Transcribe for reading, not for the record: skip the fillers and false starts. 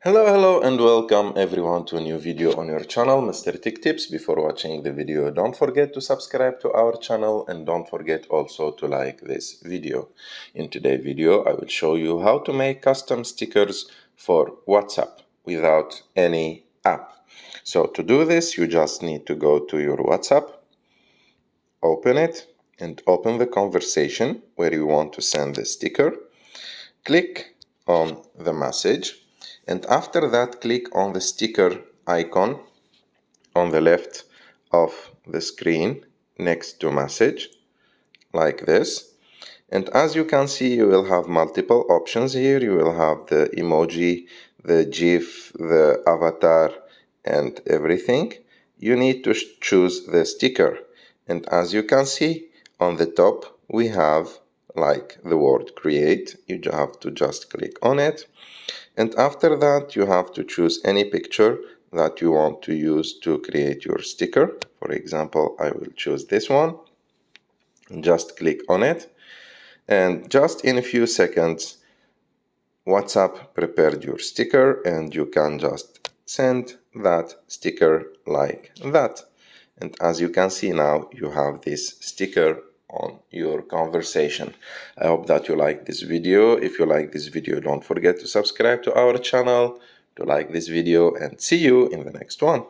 Hello and welcome everyone to a new video on your channel, Mr. Tech Tips. Before watching the video, don't forget to subscribe to our channel and don't forget also to like this video. In today's video, I will show you how to make custom stickers for WhatsApp without any app. So to do this, you just need to go to your WhatsApp, open it, and open the conversation where you want to send the sticker. Click on the message, and after that click on the sticker icon on the left of the screen next to message, like this. And as you can see, you will have multiple options here. You will have the emoji, the GIF, the avatar, and everything. You need to choose the sticker. And as you can see, on the top, we have like the word create. You have to just click on it. And after that, you have to choose any picture that you want to use to create your sticker. For example, I will choose this one. Just click on it. And just in a few seconds, WhatsApp prepared your sticker and you can just send that sticker like that. And as you can see now, you have this sticker on your conversation. I hope that you like this video. If you like this video, don't forget to subscribe to our channel, to like this video, and see you in the next one.